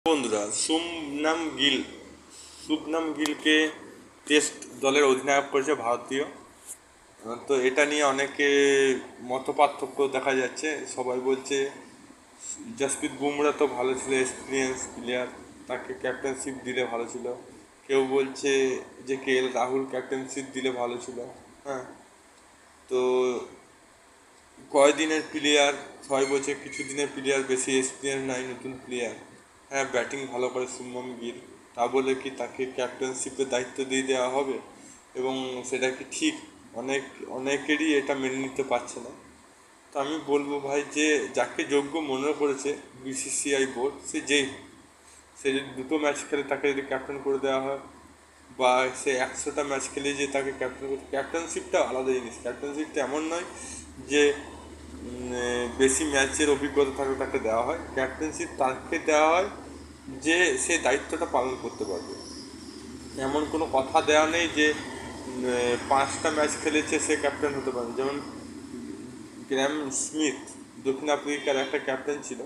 বন্ধুরা, শুভনাম গিলকে টেস্ট দলের অধিনায়ক করেছে ভারতীয়। তো এটা নিয়ে অনেকে মত পার্থক্য দেখা যাচ্ছে। সবাই বলছে জসপ্রীত বুমরা তো ভালো ছিল, এক্সপিরিয়েন্স প্লেয়ার, তাকে ক্যাপ্টেনশিপ দিলে ভালো ছিল। কেউ বলছে যে রাহুল ক্যাপ্টেনশিপ দিলে ভালো ছিল। হ্যাঁ, তো কয়দিনের প্লেয়ার, সবাই বলছে কিছু দিনের প্লেয়ার বেশি এক্সপিরিয়েন্স নাই, নতুন প্লেয়ার। হ্যাঁ, ব্যাটিং ভালো করে শুভমন গিল, তা বলে কি তাকে ক্যাপ্টেনশিপের দায়িত্ব দিয়ে দেওয়া হবে? এবং সেটা কি ঠিক? অনেকেরই এটা মেনে নিতে পারছে না। তো আমি বলবো ভাই, যে যাকে যোগ্য মনে করেছে বিসিসিআই বোর্ড, সে যদি দুটো ম্যাচ খেলে তাকে যদি ক্যাপ্টেন করে দেওয়া হয়, বা সে 100টা ম্যাচ খেলে যে তাকে ক্যাপ্টেন করতে, ক্যাপ্টেনশিপটা আলাদা জিনিস। ক্যাপ্টেনশিপটা এমন নয় যে বেশি ম্যাচের অভিজ্ঞতা থাকলে তাকে দেওয়া হয়। ক্যাপ্টেনশিপ তাকে দেওয়া হয় যে সে দায়িত্বটা পালন করতে পারবে। এমন কোনো কথা দেওয়া নেই যে 5টা ম্যাচ খেলেছে সে ক্যাপ্টেন হতে পারে। যেমন গ্র্যাম স্মিথ দক্ষিণ আফ্রিকার একটা ক্যাপ্টেন ছিল,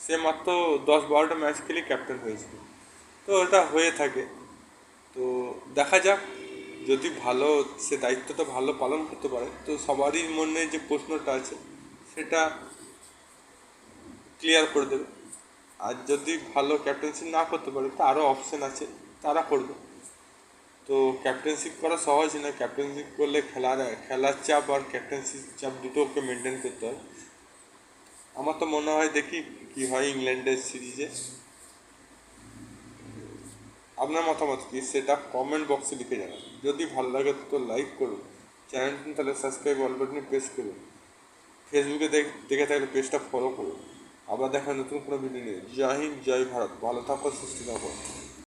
সে মাত্র 10-12টা ম্যাচ খেলেই ক্যাপ্টেন হয়েছিল। তো ওটা হয়ে থাকে। তো দেখা যাক, যদি ভালো সে দায়িত্বটা ভালো পালন করতে পারে তো সবারই মনে যে প্রশ্নটা আছে সেটা ক্লিয়ার করে দেবে। আর যদি ভালো ক্যাপ্টেন্সি না করতে পারে তো আরও অপশান আছে, তারা করবে। তো ক্যাপ্টেনশিপ করা সহজ না। ক্যাপ্টেনশিপ করলে খেলার চাপ আর ক্যাপ্টেন্সির চাপ দুটোকে মেনটেন করতে হয়। আমার তো মনে হয়, দেখি কি হয় ইংল্যান্ডের সিরিজে। আপনার মতামত কি সেটা কমেন্ট বক্সে লিখে জানান। যদি ভালো লাগে তো লাইক করুন, চ্যানেলটি তাহলে সাবস্ক্রাইব অল বাটনে প্রেস করুন। ফেসবুকে দেখে থাকলে পেজটা ফলো করুন। আবার দেখা নতুন কোনো ভিডিও নিয়ে। জয় হিন্দ, জয় ভারত, ভালো থাকো, সুস্থ থাকো।